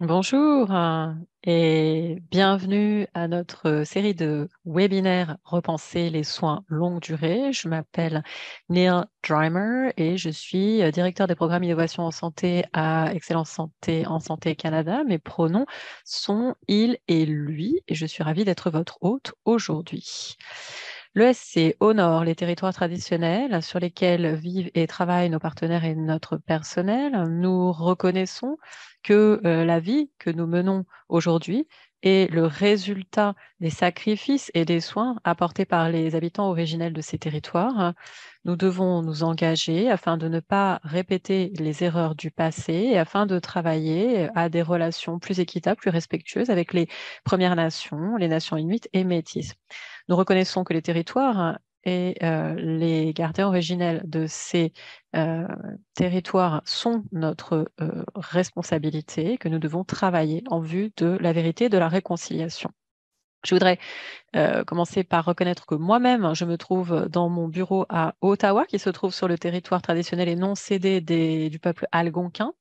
Bonjour et bienvenue à notre série de webinaires Repenser les soins longue durée. Je m'appelle Neil Dreimer et je suis directeur des programmes innovation en santé à Excellence Santé en Santé Canada. Mes pronoms sont il et lui et je suis ravie d'être votre hôte aujourd'hui. L'ESC honore les territoires traditionnels sur lesquels vivent et travaillent nos partenaires et notre personnel. Nous reconnaissons que la vie que nous menons aujourd'hui est le résultat des sacrifices et des soins apportés par les habitants originels de ces territoires. Nous devons nous engager afin de ne pas répéter les erreurs du passé et afin de travailler à des relations plus équitables, plus respectueuses avec les Premières Nations, les nations inuites et métisses. Nous reconnaissons que les territoires et les gardiens originels de ces territoires sont notre responsabilité, que nous devons travailler en vue de la vérité et de la réconciliation. Je voudrais commencer par reconnaître que moi-même, je me trouve dans mon bureau à Ottawa, qui se trouve sur le territoire traditionnel et non cédé du peuple algonquin.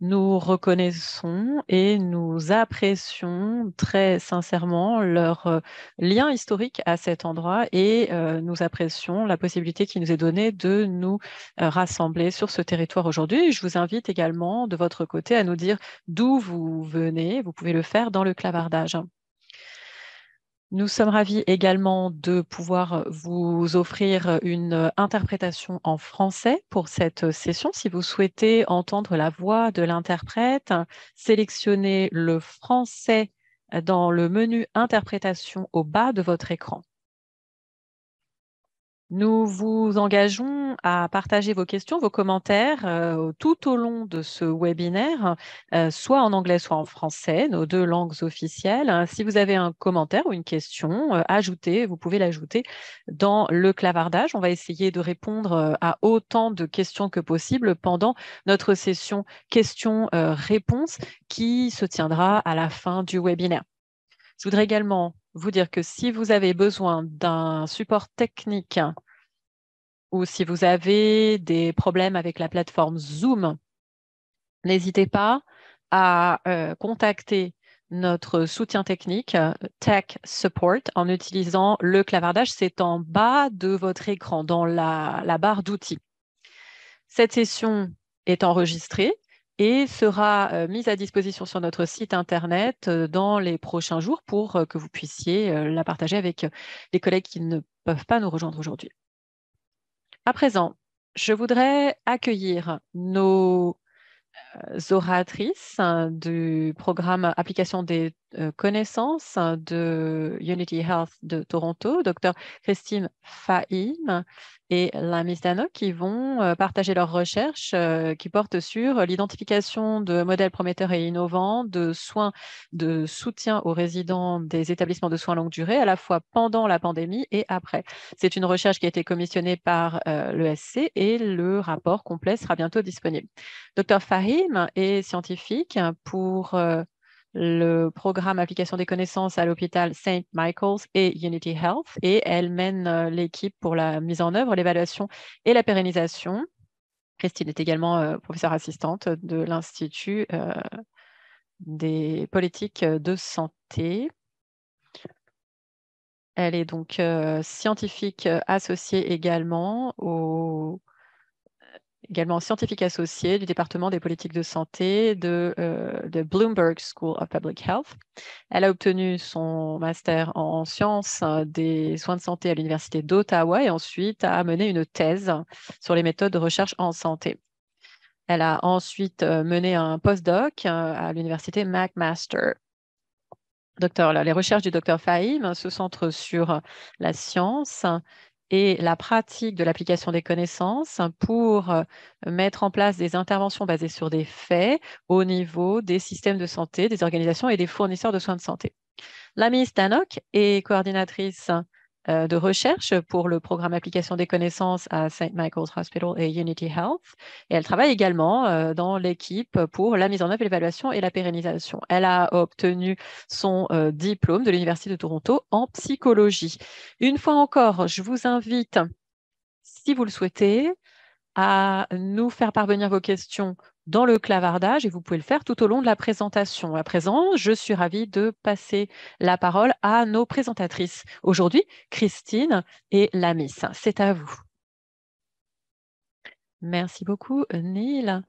Nous reconnaissons et nous apprécions très sincèrement leur lien historique à cet endroit et nous apprécions la possibilité qui nous est donnée de nous rassembler sur ce territoire aujourd'hui. Je vous invite également de votre côté à nous dire d'où vous venez. Vous pouvez le faire dans le clavardage. Nous sommes ravis également de pouvoir vous offrir une interprétation en français pour cette session. Si vous souhaitez entendre la voix de l'interprète, sélectionnez le français dans le menu interprétation au bas de votre écran. Nous vous engageons à partager vos questions, vos commentaires tout au long de ce webinaire, soit en anglais, soit en français, nos deux langues officielles. Si vous avez un commentaire ou une question, vous pouvez l'ajouter dans le clavardage. On va essayer de répondre à autant de questions que possible pendant notre session questions-réponses qui se tiendra à la fin du webinaire. Je voudrais également vous dire que si vous avez besoin d'un support technique ou si vous avez des problèmes avec la plateforme Zoom, n'hésitez pas à contacter notre soutien technique, Tech Support, en utilisant le clavardage. C'est en bas de votre écran, dans la barre d'outils. Cette session est enregistrée et sera mise à disposition sur notre site Internet dans les prochains jours pour que vous puissiez la partager avec les collègues qui ne peuvent pas nous rejoindre aujourd'hui. À présent, je voudrais accueillir nos oratrices du programme Application des connaissances de Unity Health de Toronto, Dr. Christine Fahim et Lamis Dano, qui vont partager leurs recherches qui portent sur l'identification de modèles prometteurs et innovants de soins de soutien aux résidents des établissements de soins longue durée, à la fois pendant la pandémie et après. C'est une recherche qui a été commissionnée par l'ESC et le rapport complet sera bientôt disponible. Dr. Fahim est scientifique pour le programme Application des connaissances à l'hôpital St. Michael's et Unity Health et elle mène l'équipe pour la mise en œuvre, l'évaluation et la pérennisation. Christine est également professeure assistante de l'Institut des politiques de santé. Elle est donc scientifique associée également scientifique associée du département des politiques de santé de Bloomberg School of Public Health. Elle a obtenu son master en sciences des soins de santé à l'Université d'Ottawa et ensuite a mené une thèse sur les méthodes de recherche en santé. Elle a ensuite mené un postdoc à l'Université McMaster. Les recherches du docteur Fahim se centrent sur la science et la pratique de l'application des connaissances pour mettre en place des interventions basées sur des faits au niveau des systèmes de santé, des organisations et des fournisseurs de soins de santé. Lamis Danoc est coordinatrice de recherche pour le programme Application des connaissances à St. Michael's Hospital et Unity Health. Et elle travaille également dans l'équipe pour la mise en œuvre, l'évaluation et la pérennisation. Elle a obtenu son diplôme de l'Université de Toronto en psychologie. Une fois encore, je vous invite, si vous le souhaitez, à nous faire parvenir vos questions dans le clavardage et vous pouvez le faire tout au long de la présentation. À présent, je suis ravie de passer la parole à nos présentatrices. Aujourd'hui, Christine et Lamis. C'est à vous. Merci beaucoup, Neil.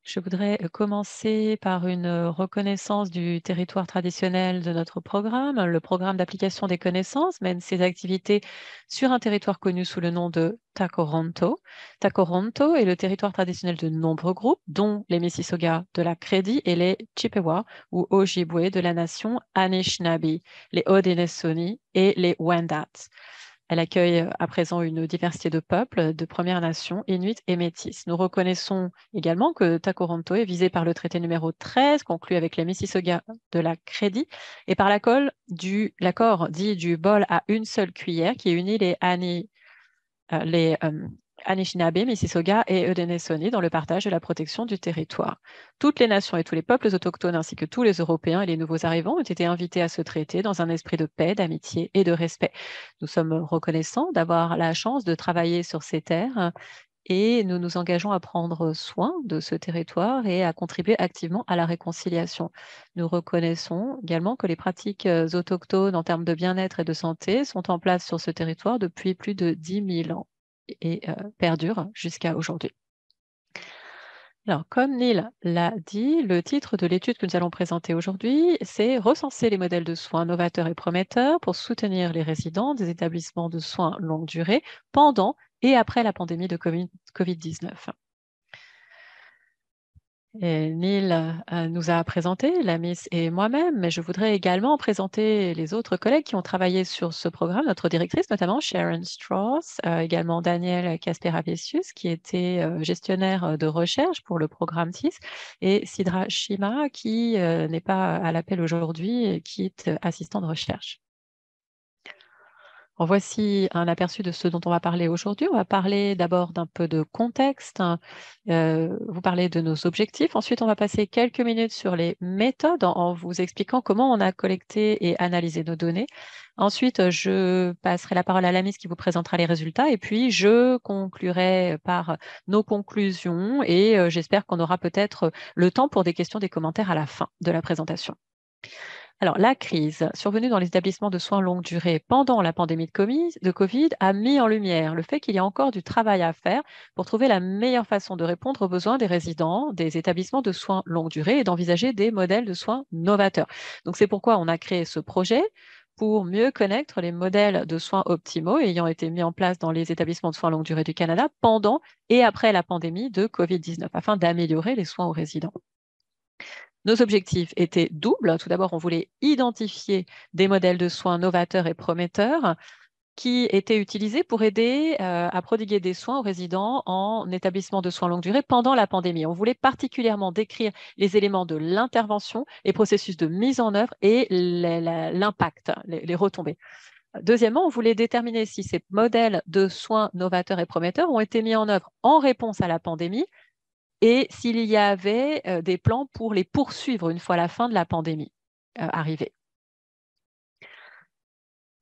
Je voudrais commencer par une reconnaissance du territoire traditionnel de notre programme. Le programme d'application des connaissances mène ses activités sur un territoire connu sous le nom de Takoronto. Takoronto est le territoire traditionnel de nombreux groupes, dont les Mississauga de la Crédit et les Chippewa ou Ojibwe de la nation Anishinaabe, les Haudenosaunee et les Wendat. Elle accueille à présent une diversité de peuples, de Premières Nations, Inuits et Métis. Nous reconnaissons également que Takoronto est visé par le traité numéro 13 conclu avec les Mississauga de la Crédit et par l'accord dit du bol à une seule cuillère qui unit les Anishinaabe, Mississauga et Haudenosaunee dans le partage de la protection du territoire. Toutes les nations et tous les peuples autochtones ainsi que tous les Européens et les nouveaux arrivants ont été invités à ce traité dans un esprit de paix, d'amitié et de respect. Nous sommes reconnaissants d'avoir la chance de travailler sur ces terres et nous nous engageons à prendre soin de ce territoire et à contribuer activement à la réconciliation. Nous reconnaissons également que les pratiques autochtones en termes de bien-être et de santé sont en place sur ce territoire depuis plus de 10 000 ans et perdurent jusqu'à aujourd'hui. Alors, comme Neil l'a dit, le titre de l'étude que nous allons présenter aujourd'hui, c'est « Recenser les modèles de soins novateurs et prometteurs pour soutenir les résidents des établissements de soins longue durée pendant et après la pandémie de Covid-19 ». Neil nous a présenté, Lamis et moi-même, mais je voudrais également présenter les autres collègues qui ont travaillé sur ce programme, notre directrice, notamment Sharon Strauss, également Daniel Casperavicius, qui était gestionnaire de recherche pour le programme TIS, et Sidra Shima, qui n'est pas à l'appel aujourd'hui et qui est assistant de recherche. Voici un aperçu de ce dont on va parler aujourd'hui. On va parler d'abord d'un peu de contexte, vous parler de nos objectifs. Ensuite, on va passer quelques minutes sur les méthodes en vous expliquant comment on a collecté et analysé nos données. Ensuite, je passerai la parole à Lamis qui vous présentera les résultats et puis je conclurai par nos conclusions et j'espère qu'on aura peut-être le temps pour des questions, des commentaires à la fin de la présentation. Alors, la crise survenue dans les établissements de soins longue durée pendant la pandémie de Covid a mis en lumière le fait qu'il y a encore du travail à faire pour trouver la meilleure façon de répondre aux besoins des résidents des établissements de soins longue durée et d'envisager des modèles de soins novateurs. Donc, c'est pourquoi on a créé ce projet pour mieux connaître les modèles de soins optimaux ayant été mis en place dans les établissements de soins longue durée du Canada pendant et après la pandémie de Covid-19 afin d'améliorer les soins aux résidents. Nos objectifs étaient doubles. Tout d'abord, on voulait identifier des modèles de soins novateurs et prometteurs qui étaient utilisés pour aider à prodiguer des soins aux résidents en établissement de soins longue durée pendant la pandémie. On voulait particulièrement décrire les éléments de l'intervention, les processus de mise en œuvre et l'impact, les retombées. Deuxièmement, on voulait déterminer si ces modèles de soins novateurs et prometteurs ont été mis en œuvre en réponse à la pandémie et s'il y avait des plans pour les poursuivre une fois la fin de la pandémie arrivée.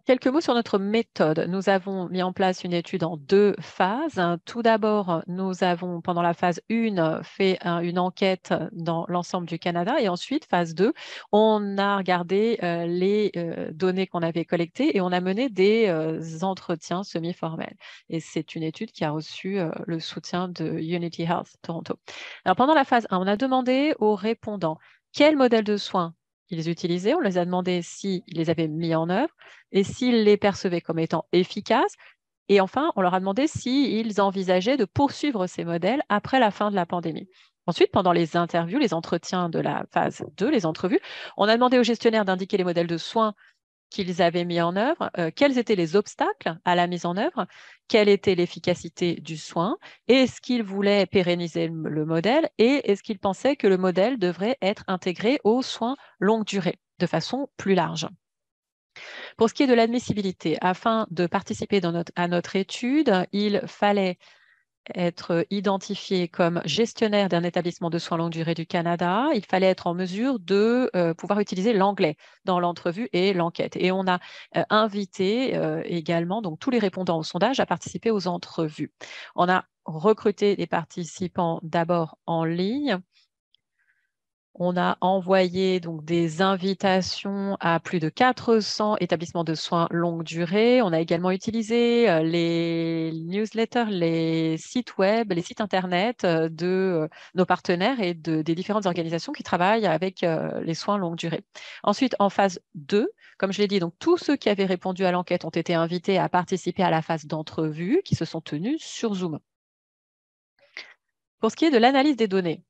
Quelques mots sur notre méthode. Nous avons mis en place une étude en 2 phases. Tout d'abord, nous avons, pendant la phase 1, fait une enquête dans l'ensemble du Canada et ensuite, phase 2, on a regardé les données qu'on avait collectées et on a mené des entretiens semi-formels. Et c'est une étude qui a reçu le soutien de Unity Health Toronto. Alors, pendant la phase 1, on a demandé aux répondants quel modèle de soins ils utilisaient. On les a demandé s'ils les avaient mis en œuvre et s'ils les percevaient comme étant efficaces. Et enfin, on leur a demandé s'ils envisageaient de poursuivre ces modèles après la fin de la pandémie. Ensuite, pendant les interviews, les entretiens de la phase 2, les entrevues, on a demandé aux gestionnaires d'indiquer les modèles de soins qu'ils avaient mis en œuvre, quels étaient les obstacles à la mise en œuvre, quelle était l'efficacité du soin, est-ce qu'ils voulaient pérenniser le modèle et est-ce qu'ils pensaient que le modèle devrait être intégré aux soins longue durée de façon plus large. Pour ce qui est de l'admissibilité, afin de participer à notre étude, il fallait être identifié comme gestionnaire d'un établissement de soins longue durée du Canada, il fallait être en mesure de pouvoir utiliser l'anglais dans l'entrevue et l'enquête. Et on a invité également donc, tous les répondants au sondage à participer aux entrevues. On a recruté des participants d'abord en ligne. On a envoyé donc des invitations à plus de 400 établissements de soins longue durée. On a également utilisé les newsletters, les sites web, les sites internet de nos partenaires et des différentes organisations qui travaillent avec les soins longue durée. Ensuite, en phase 2, comme je l'ai dit, donc tous ceux qui avaient répondu à l'enquête ont été invités à participer à la phase d'entrevue qui se sont tenues sur Zoom. Pour ce qui est de l'analyse des données,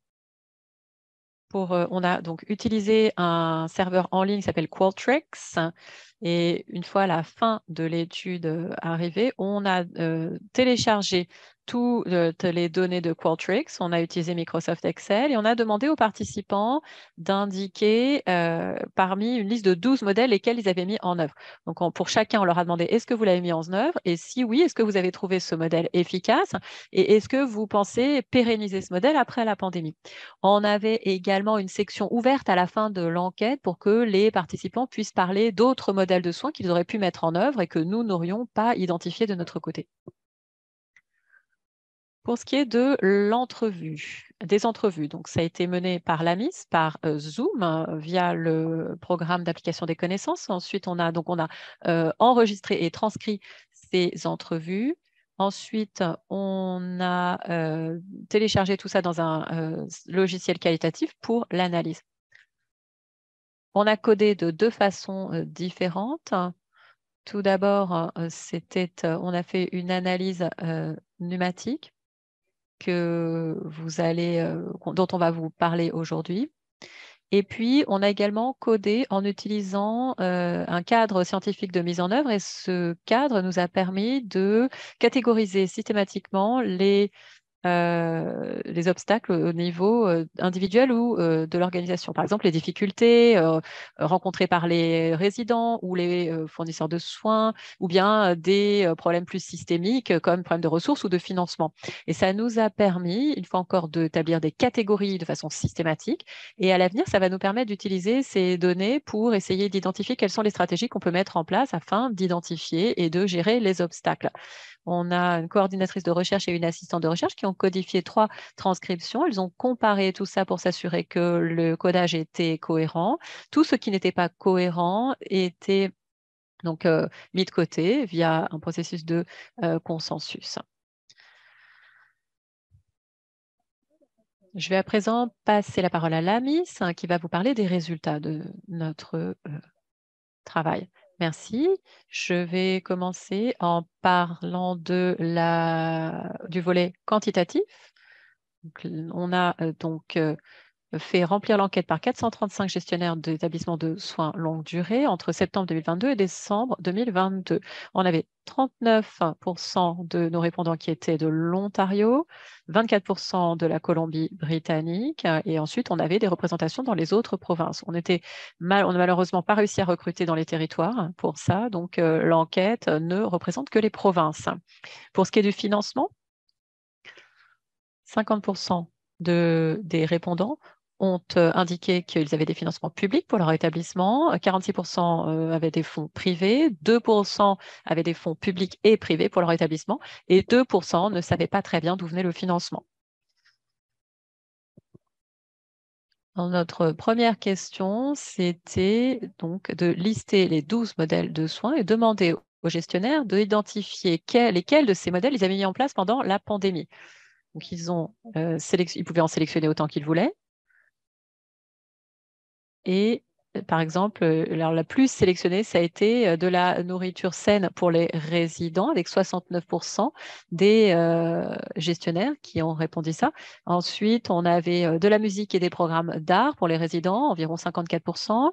on a donc utilisé un serveur en ligne qui s'appelle Qualtrics. Et une fois la fin de l'étude arrivée, on a téléchargé toutes les données de Qualtrics. On a utilisé Microsoft Excel et on a demandé aux participants d'indiquer parmi une liste de 12 modèles lesquels ils avaient mis en œuvre. Donc, pour chacun, on leur a demandé est-ce que vous l'avez mis en œuvre? Et si oui, est-ce que vous avez trouvé ce modèle efficace? Et est-ce que vous pensez pérenniser ce modèle après la pandémie? On avait également une section ouverte à la fin de l'enquête pour que les participants puissent parler d'autres modèles de soins qu'ils auraient pu mettre en œuvre et que nous n'aurions pas identifiés de notre côté. Pour ce qui est de l'entrevue, des entrevues, donc ça a été mené par l'AMIS, par Zoom, via le programme d'application des connaissances. Ensuite, on a enregistré et transcrit ces entrevues. Ensuite, on a téléchargé tout ça dans un logiciel qualitatif pour l'analyse. On a codé de 2 façons différentes. Tout d'abord, on a fait une analyse pneumatique dont on va vous parler aujourd'hui. Et puis, on a également codé en utilisant un cadre scientifique de mise en œuvre et ce cadre nous a permis de catégoriser systématiquement les obstacles au niveau individuel ou de l'organisation. Par exemple, les difficultés rencontrées par les résidents ou les fournisseurs de soins, ou bien des problèmes plus systémiques comme problèmes de ressources ou de financement. Et ça nous a permis, une fois encore, d'établir des catégories de façon systématique. Et à l'avenir, ça va nous permettre d'utiliser ces données pour essayer d'identifier quelles sont les stratégies qu'on peut mettre en place afin d'identifier et de gérer les obstacles. On a une coordinatrice de recherche et une assistante de recherche qui ont codifié 3 transcriptions. Elles ont comparé tout ça pour s'assurer que le codage était cohérent. Tout ce qui n'était pas cohérent était donc mis de côté via un processus de consensus. Je vais à présent passer la parole à Lamis qui va vous parler des résultats de notre travail. Merci. Je vais commencer en parlant du volet quantitatif. Donc, on a fait remplir l'enquête par 435 gestionnaires d'établissements de soins longue durée entre septembre 2022 et décembre 2022. On avait 39% de nos répondants qui étaient de l'Ontario, 24% de la Colombie-Britannique et ensuite on avait des représentations dans les autres provinces. On n'a malheureusement pas réussi à recruter dans les territoires pour ça, donc l'enquête ne représente que les provinces. Pour ce qui est du financement, 50% des répondants ont indiqué qu'ils avaient des financements publics pour leur établissement, 46% avaient des fonds privés, 2% avaient des fonds publics et privés pour leur établissement, et 2% ne savaient pas très bien d'où venait le financement. Dans notre première question, c'était donc de lister les 12 modèles de soins et demander aux gestionnaires d'identifier lesquels de ces modèles ils avaient mis en place pendant la pandémie. Donc, ils pouvaient en sélectionner autant qu'ils voulaient. Et par exemple, la plus sélectionnée, ça a été de la nourriture saine pour les résidents, avec 69% des gestionnaires qui ont répondu ça. Ensuite, on avait de la musique et des programmes d'art pour les résidents, environ 54%.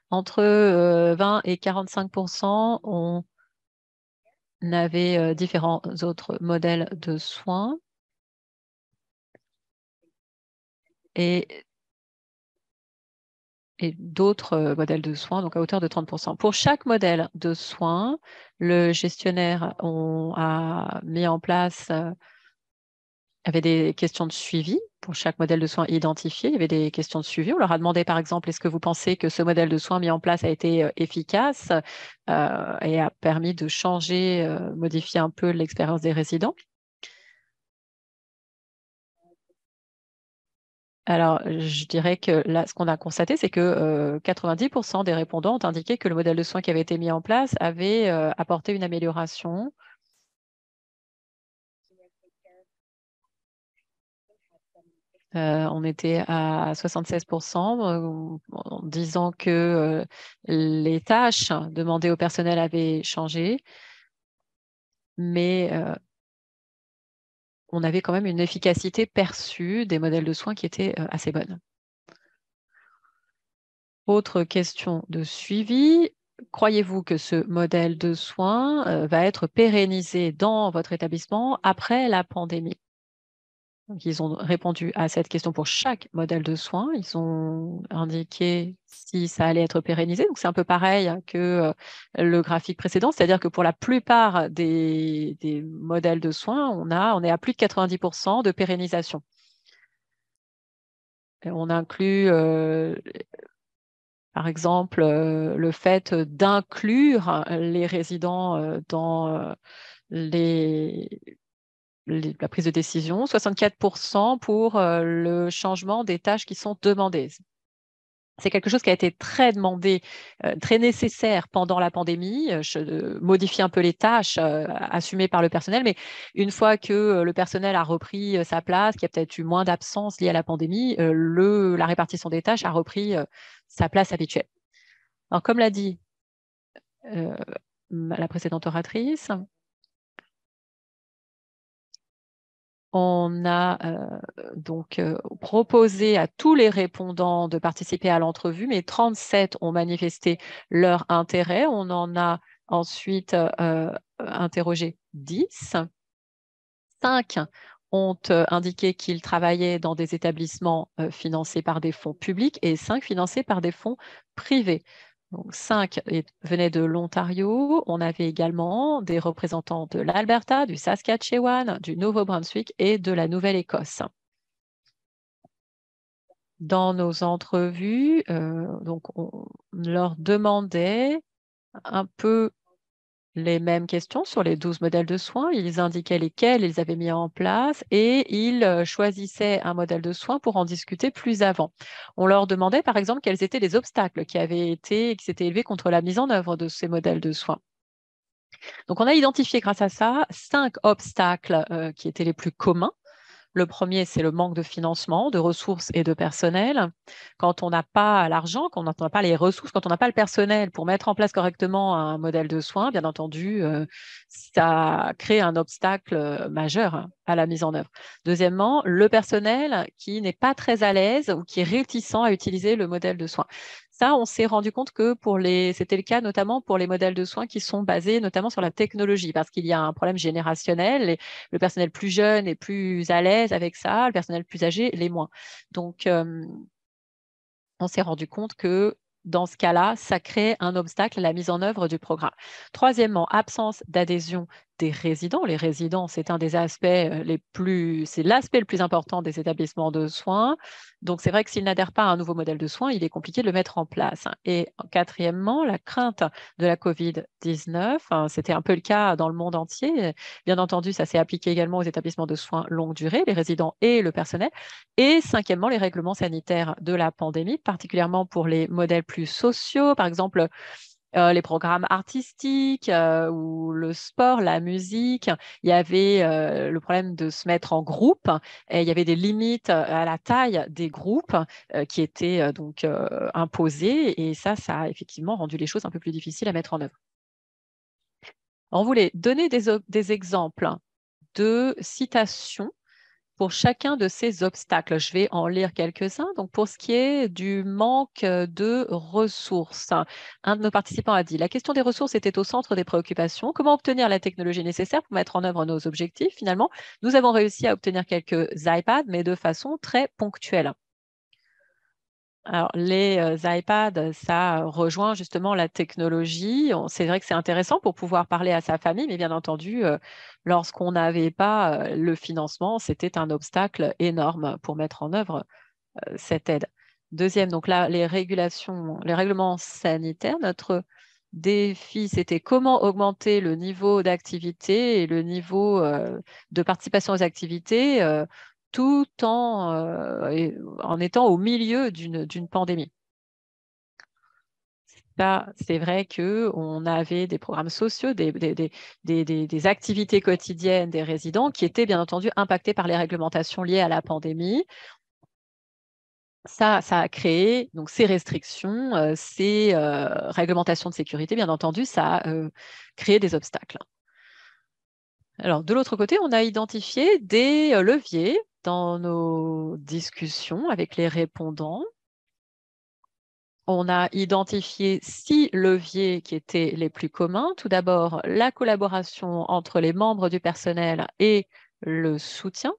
Entre 20 et 45%, on avait différents autres modèles de soins. Et d'autres modèles de soins, donc à hauteur de 30%. Pour chaque modèle de soins, le gestionnaire a mis en place avait des questions de suivi pour chaque modèle de soins identifié. Il y avait des questions de suivi. On leur a demandé, par exemple, est-ce que vous pensez que ce modèle de soins mis en place a été efficace et a permis de changer, modifier un peu l'expérience des résidents? Alors, je dirais que là, ce qu'on a constaté, c'est que 90% des répondants ont indiqué que le modèle de soins qui avait été mis en place avait apporté une amélioration. On était à 76% en disant que les tâches demandées au personnel avaient changé, mais on avait quand même une efficacité perçue des modèles de soins qui était assez bonne. Autre question de suivi. Croyez-vous que ce modèle de soins va être pérennisé dans votre établissement après la pandémie? Donc, ils ont répondu à cette question pour chaque modèle de soins. Ils ont indiqué si ça allait être pérennisé. Donc, c'est un peu pareil que le graphique précédent, c'est-à-dire que pour la plupart des modèles de soins, on est à plus de 90% de pérennisation. Et on inclut, par exemple, le fait d'inclure les résidents dans les la prise de décision, 64% pour le changement des tâches qui sont demandées. C'est quelque chose qui a été très demandé, très nécessaire pendant la pandémie. Je modifie un peu les tâches assumées par le personnel, mais une fois que le personnel a repris sa place, qu'il y a peut-être eu moins d'absence liée à la pandémie, la répartition des tâches a repris sa place habituelle. Alors, comme l'a dit euh, la précédente oratrice, on a donc proposé à tous les répondants de participer à l'entrevue, mais 37 ont manifesté leur intérêt. On en a ensuite interrogé 10. 5 ont indiqué qu'ils travaillaient dans des établissements financés par des fonds publics et 5 financés par des fonds privés. Donc 5 venaient de l'Ontario. On avait également des représentants de l'Alberta, du Saskatchewan, du Nouveau-Brunswick et de la Nouvelle-Écosse. Dans nos entrevues, donc on leur demandait un peu les mêmes questions sur les 12 modèles de soins. Ils indiquaient lesquels ils avaient mis en place et ils choisissaient un modèle de soins pour en discuter plus avant. On leur demandait, par exemple, quels étaient les obstacles qui s'étaient élevés contre la mise en œuvre de ces modèles de soins. Donc, on a identifié grâce à ça 5 obstacles qui étaient les plus communs. Le premier, c'est le manque de financement, de ressources et de personnel. Quand on n'a pas l'argent, quand on n'a pas les ressources, quand on n'a pas le personnel pour mettre en place correctement un modèle de soins, bien entendu, ça crée un obstacle majeur à la mise en œuvre. Deuxièmement, le personnel qui n'est pas très à l'aise ou qui est réticent à utiliser le modèle de soins. Ça, on s'est rendu compte que c'était le cas notamment pour les modèles de soins qui sont basés notamment sur la technologie, parce qu'il y a un problème générationnel. Le personnel plus jeune est plus à l'aise avec ça, le personnel plus âgé l'est moins. Donc, on s'est rendu compte que dans ce cas-là, ça crée un obstacle à la mise en œuvre du programme. Troisièmement, absence d'adhésion des résidents. Les résidents, c'est un des aspects c'est l'aspect le plus important des établissements de soins. Donc, c'est vrai que s'ils n'adhèrent pas à un nouveau modèle de soins, il est compliqué de le mettre en place. Et quatrièmement, la crainte de la COVID-19. C'était un peu le cas dans le monde entier. Bien entendu, ça s'est appliqué également aux établissements de soins longue durée, les résidents et le personnel. Et cinquièmement, les règlements sanitaires de la pandémie, particulièrement pour les modèles plus sociaux, par exemple les programmes artistiques ou le sport, la musique. Il y avait le problème de se mettre en groupe et il y avait des limites à la taille des groupes qui étaient donc imposées et ça a effectivement rendu les choses un peu plus difficiles à mettre en œuvre. On voulait donner des exemples de citations pour chacun de ces obstacles. Je vais en lire quelques-uns. Donc, pour ce qui est du manque de ressources, un de nos participants a dit: la question des ressources était au centre des préoccupations. Comment obtenir la technologie nécessaire pour mettre en œuvre nos objectifs? Finalement, nous avons réussi à obtenir quelques iPads, mais de façon très ponctuelle. Alors, les iPads, ça rejoint justement la technologie. C'est vrai que c'est intéressant pour pouvoir parler à sa famille, mais bien entendu, lorsqu'on n'avait pas le financement, c'était un obstacle énorme pour mettre en œuvre cette aide. Deuxième, donc là, les règlements sanitaires. Notre défi, c'était comment augmenter le niveau d'activité et le niveau de participation aux activités tout en étant au milieu d'une pandémie. Ça, c'est vrai qu'on avait des programmes sociaux, des activités quotidiennes des résidents qui étaient bien entendu impactés par les réglementations liées à la pandémie. Ça a créé donc ces restrictions, ces réglementations de sécurité, bien entendu, ça a créé des obstacles. Alors, de l'autre côté, on a identifié des leviers dans nos discussions avec les répondants. On a identifié 6 leviers qui étaient les plus communs. Tout d'abord, la collaboration entre les membres du personnel et le soutien.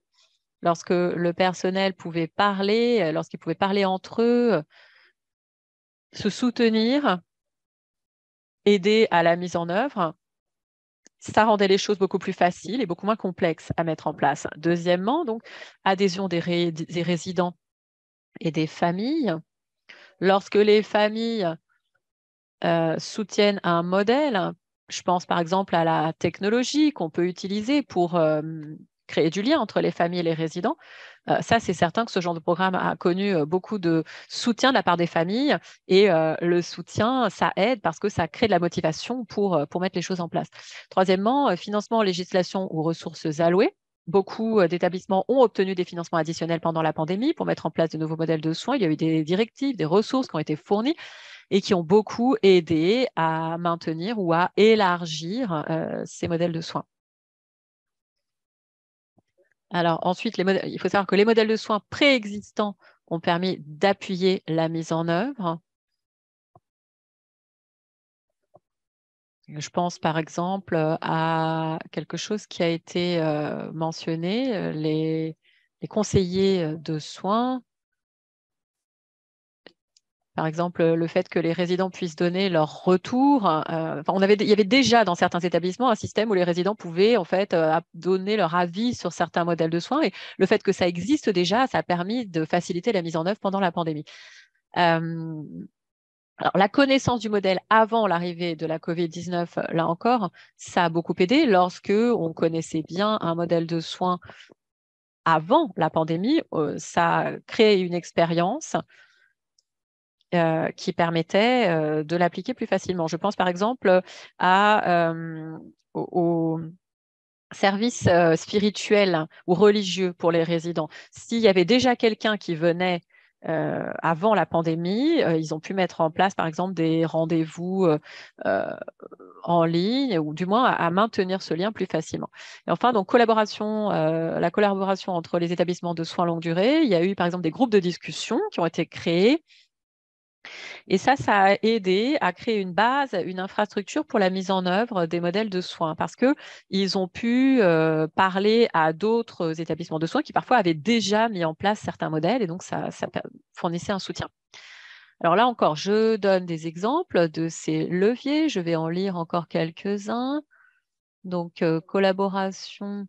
Lorsque le personnel pouvait parler, lorsqu'ils pouvaient parler entre eux, se soutenir, aider à la mise en œuvre, ça rendait les choses beaucoup plus faciles et beaucoup moins complexes à mettre en place. Deuxièmement, donc, adhésion des résidents et des familles. Lorsque les familles soutiennent un modèle, je pense par exemple à la technologie qu'on peut utiliser pour créer du lien entre les familles et les résidents. Ça, c'est certain que ce genre de programme a connu beaucoup de soutien de la part des familles et le soutien, ça aide parce que ça crée de la motivation pour mettre les choses en place. Troisièmement, financement, législation ou ressources allouées. Beaucoup d'établissements ont obtenu des financements additionnels pendant la pandémie pour mettre en place de nouveaux modèles de soins. Il y a eu des directives, des ressources qui ont été fournies et qui ont beaucoup aidé à maintenir ou à élargir ces modèles de soins. Alors ensuite, il faut savoir que les modèles de soins préexistants ont permis d'appuyer la mise en œuvre. Je pense par exemple à quelque chose qui a été mentionné, les conseillers de soins. Par exemple, le fait que les résidents puissent donner leur retour. Il y avait déjà dans certains établissements un système où les résidents pouvaient en fait donner leur avis sur certains modèles de soins. Et le fait que ça existe déjà, ça a permis de faciliter la mise en œuvre pendant la pandémie. Alors, la connaissance du modèle avant l'arrivée de la COVID-19, là encore, ça a beaucoup aidé. Lorsque on connaissait bien un modèle de soins avant la pandémie, ça a créé une expérience qui permettait de l'appliquer plus facilement. Je pense par exemple aux services spirituels ou religieux pour les résidents. S'il y avait déjà quelqu'un qui venait avant la pandémie, ils ont pu mettre en place, par exemple, des rendez-vous en ligne ou du moins à maintenir ce lien plus facilement. Et enfin, donc, la collaboration entre les établissements de soins longue durée. Il y a eu, par exemple, des groupes de discussion qui ont été créés et ça a aidé à créer une base, une infrastructure pour la mise en œuvre des modèles de soins parce qu'ils ont pu parler à d'autres établissements de soins qui parfois avaient déjà mis en place certains modèles et donc ça fournissait un soutien. Alors là encore, je donne des exemples de ces leviers. Je vais en lire encore quelques-uns. Donc, collaboration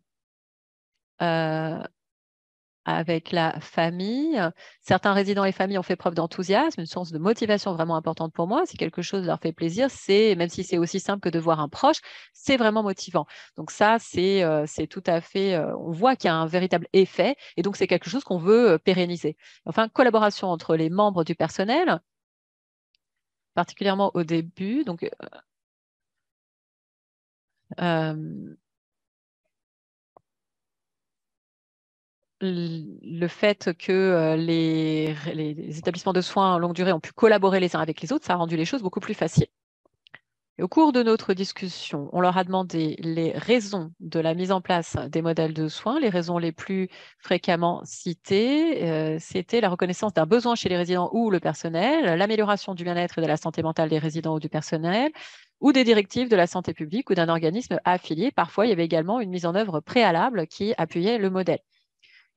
avec la famille. Certains résidents et familles ont fait preuve d'enthousiasme, une source de motivation vraiment importante pour moi. Si quelque chose leur fait plaisir, même si c'est aussi simple que de voir un proche, c'est vraiment motivant. Donc ça, c'est tout à fait, on voit qu'il y a un véritable effet et donc c'est quelque chose qu'on veut pérenniser. Enfin, collaboration entre les membres du personnel, particulièrement au début. Donc, le fait que les établissements de soins en longue durée ont pu collaborer les uns avec les autres, ça a rendu les choses beaucoup plus faciles. Et au cours de notre discussion, on leur a demandé les raisons de la mise en place des modèles de soins. Les raisons les plus fréquemment citées, c'était la reconnaissance d'un besoin chez les résidents ou le personnel, l'amélioration du bien-être et de la santé mentale des résidents ou du personnel, ou des directives de la santé publique ou d'un organisme affilié. Parfois, il y avait également une mise en œuvre préalable qui appuyait le modèle.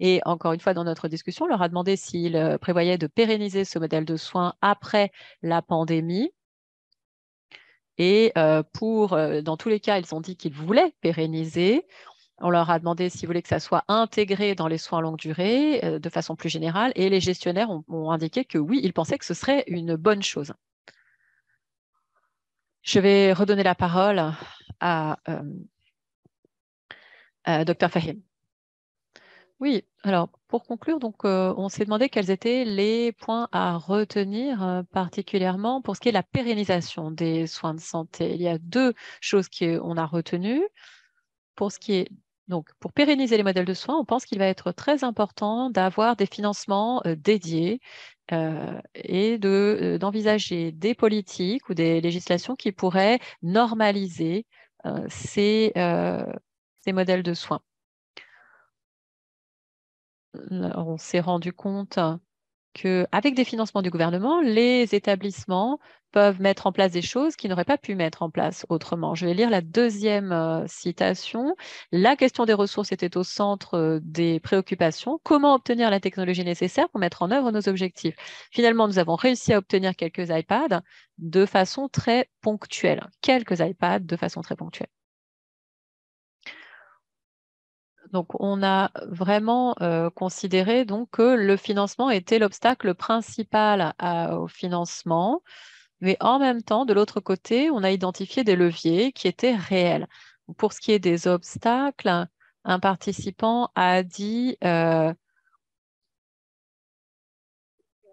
Et encore une fois, dans notre discussion, on leur a demandé s'ils prévoyaient de pérenniser ce modèle de soins après la pandémie. Et dans tous les cas, ils ont dit qu'ils voulaient pérenniser. On leur a demandé s'ils voulaient que ça soit intégré dans les soins longue durée de façon plus générale. Et les gestionnaires ont indiqué que oui, ils pensaient que ce serait une bonne chose. Je vais redonner la parole à Dr Fahim. Oui, alors Pour conclure, donc, on s'est demandé quels étaient les points à retenir particulièrement pour ce qui est de la pérennisation des soins de santé. Il y a 2 choses qu'on a retenues. Pour ce qui est donc, pour pérenniser les modèles de soins, on pense qu'il va être très important d'avoir des financements dédiés et d'envisager des politiques ou des législations qui pourraient normaliser ces modèles de soins. On s'est rendu compte qu'avec des financements du gouvernement, les établissements peuvent mettre en place des choses qu'ils n'auraient pas pu mettre en place autrement. Je vais lire la 2e citation. La question des ressources était au centre des préoccupations. Comment obtenir la technologie nécessaire pour mettre en œuvre nos objectifs? Finalement, nous avons réussi à obtenir quelques iPads de façon très ponctuelle. Quelques iPads de façon très ponctuelle. Donc, on a vraiment considéré donc, que le financement était l'obstacle principal au financement, mais en même temps, de l'autre côté, on a identifié des leviers qui étaient réels. Pour ce qui est des obstacles, un participant a dit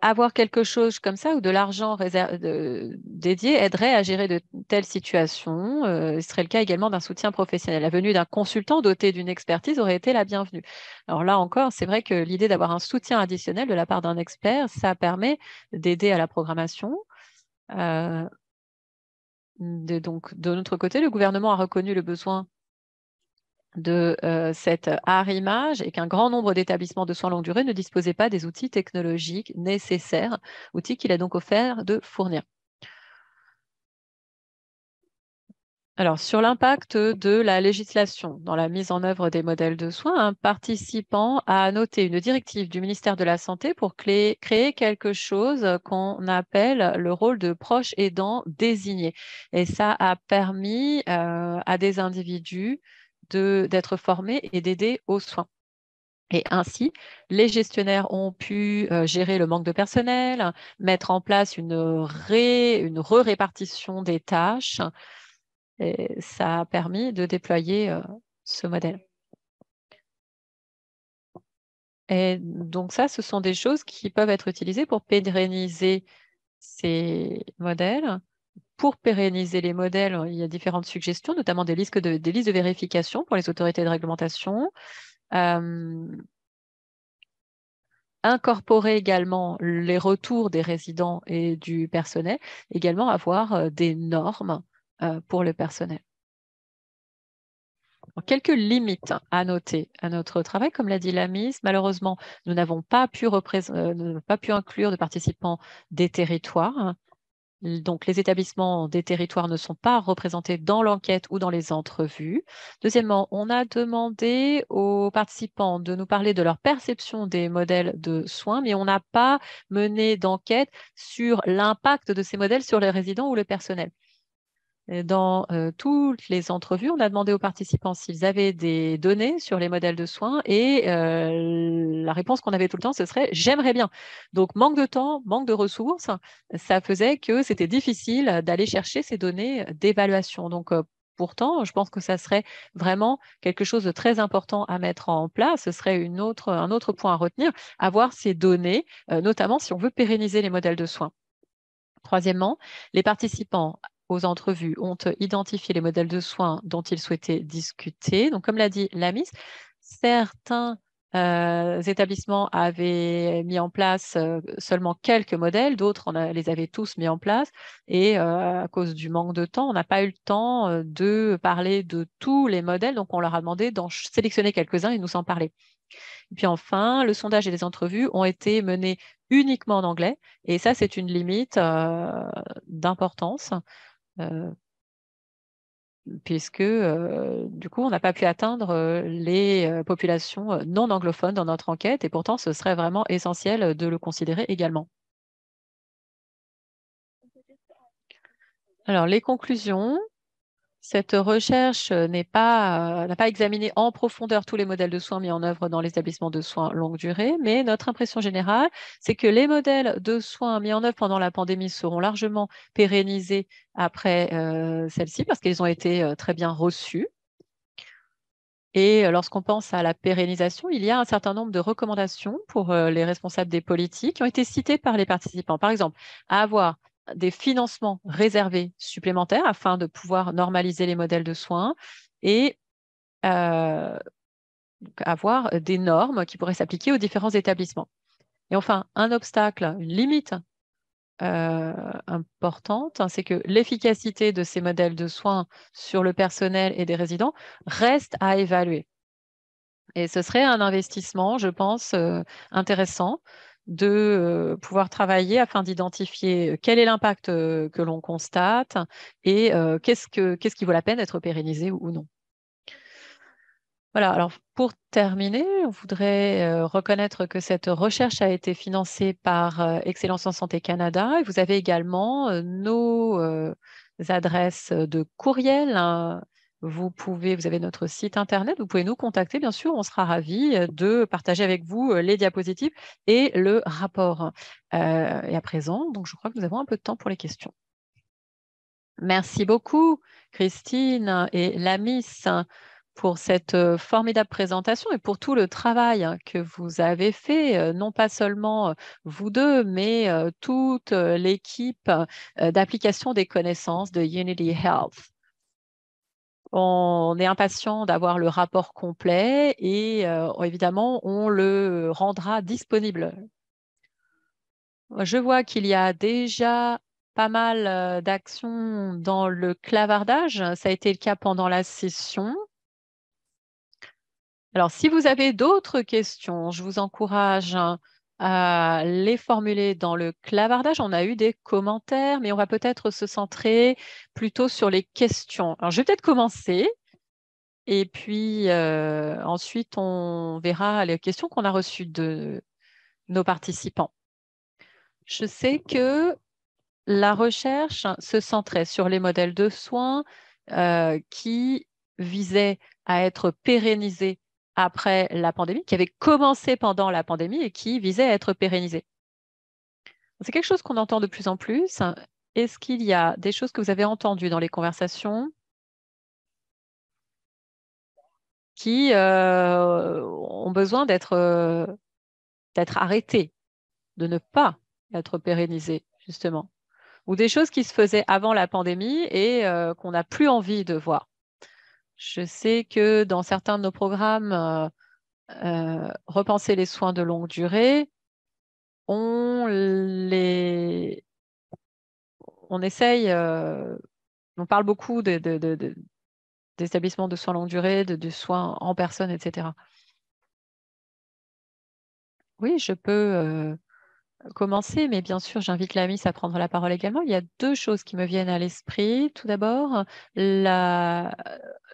avoir quelque chose comme ça ou de l'argent dédié aiderait à gérer de telles situations. Ce serait le cas également d'un soutien professionnel. La venue d'un consultant doté d'une expertise aurait été la bienvenue. Alors là encore, c'est vrai que l'idée d'avoir un soutien additionnel de la part d'un expert, ça permet d'aider à la programmation. Donc, de notre côté, le gouvernement a reconnu le besoin de cette arrimage et qu'un grand nombre d'établissements de soins longue durée ne disposaient pas des outils technologiques nécessaires, outils qu'il a donc offert de fournir. Alors, sur l'impact de la législation dans la mise en œuvre des modèles de soins, un participant a noté une directive du ministère de la Santé pour créer quelque chose qu'on appelle le rôle de proche aidant désigné. Et ça a permis à des individus d'être formés et d'aider aux soins. Et ainsi, les gestionnaires ont pu gérer le manque de personnel, mettre en place une répartition des tâches. Et ça a permis de déployer ce modèle. Et donc ça, ce sont des choses qui peuvent être utilisées pour pérenniser ces modèles. Pour pérenniser les modèles, il y a différentes suggestions, notamment des listes de vérification pour les autorités de réglementation. Incorporer également les retours des résidents et du personnel, également avoir des normes pour le personnel. Quelques limites à noter à notre travail, comme l'a dit la Miss. Malheureusement, nous n'avons pas pu inclure de participants des territoires. Donc, les établissements des territoires ne sont pas représentés dans l'enquête ou dans les entrevues. Deuxièmement, on a demandé aux participants de nous parler de leur perception des modèles de soins, mais on n'a pas mené d'enquête sur l'impact de ces modèles sur les résidents ou le personnel. Dans toutes les entrevues, on a demandé aux participants s'ils avaient des données sur les modèles de soins et la réponse qu'on avait tout le temps, ce serait « j'aimerais bien ». Donc, manque de temps, manque de ressources, ça faisait que c'était difficile d'aller chercher ces données d'évaluation. Donc, pourtant, je pense que ça serait vraiment quelque chose de très important à mettre en place. Ce serait un autre point à retenir, avoir ces données, notamment si on veut pérenniser les modèles de soins. Troisièmement, les participants aux entrevues ont identifié les modèles de soins dont ils souhaitaient discuter. Donc, comme l'a dit la Miss, certains établissements avaient mis en place seulement quelques modèles, d'autres les avaient tous mis en place. Et à cause du manque de temps, on n'a pas eu le temps de parler de tous les modèles. Donc, on leur a demandé d'en sélectionner quelques-uns et nous en parler. Et puis enfin, le sondage et les entrevues ont été menés uniquement en anglais. Et ça, c'est une limite d'importance, puisque du coup, on n'a pas pu atteindre les populations non anglophones dans notre enquête. Et pourtant, ce serait vraiment essentiel de le considérer également. Alors, les conclusions. Cette recherche n'a pas examiné en profondeur tous les modèles de soins mis en œuvre dans les établissements de soins longue durée, mais notre impression générale, c'est que les modèles de soins mis en œuvre pendant la pandémie seront largement pérennisés après celle-ci parce qu'ils ont été très bien reçus. Et lorsqu'on pense à la pérennisation, il y a un certain nombre de recommandations pour les responsables des politiques qui ont été citées par les participants. Par exemple, avoir des financements réservés supplémentaires afin de pouvoir normaliser les modèles de soins et avoir des normes qui pourraient s'appliquer aux différents établissements. Et enfin, un obstacle, une limite importante, c'est que l'efficacité de ces modèles de soins sur le personnel et des résidents reste à évaluer. Et ce serait un investissement, je pense, intéressant de pouvoir travailler afin d'identifier quel est l'impact que l'on constate et qu'est-ce qui vaut la peine d'être pérennisé ou non. Voilà, alors pour terminer, on voudrait reconnaître que cette recherche a été financée par Excellence en Santé Canada et vous avez également nos adresses de courriel, hein. Vous avez notre site internet, vous pouvez nous contacter, bien sûr, on sera ravis de partager avec vous les diapositives et le rapport. Et à présent, donc je crois que nous avons un peu de temps pour les questions. Merci beaucoup, Christine et Lamis, pour cette formidable présentation et pour tout le travail que vous avez fait, non pas seulement vous deux, mais toute l'équipe d'application des connaissances de Unity Health. On est impatient d'avoir le rapport complet et évidemment, on le rendra disponible. Je vois qu'il y a déjà pas mal d'actions dans le clavardage. Ça a été le cas pendant la session. Alors, si vous avez d'autres questions, je vous encourage à les formuler dans le clavardage. On a eu des commentaires, mais on va peut-être se centrer plutôt sur les questions. Alors, je vais peut-être commencer et puis ensuite, on verra les questions qu'on a reçues de nos participants. Je sais que la recherche se centrait sur les modèles de soins qui visaient à être pérennisés après la pandémie, qui avaient commencé pendant la pandémie et qui visaient à être pérennisés. C'est quelque chose qu'on entend de plus en plus. Est-ce qu'il y a des choses que vous avez entendues dans les conversations qui ont besoin d'être arrêtées, de ne pas être pérennisées, justement? Ou des choses qui se faisaient avant la pandémie et qu'on n'a plus envie de voir? Je sais que dans certains de nos programmes, Repenser les soins de longue durée, on essaye, on parle beaucoup d'établissements de soins longue durée, de soins en personne, etc. Oui, je peux commencer, mais bien sûr, j'invite Lamis à prendre la parole également. Il y a deux choses qui me viennent à l'esprit. Tout d'abord, la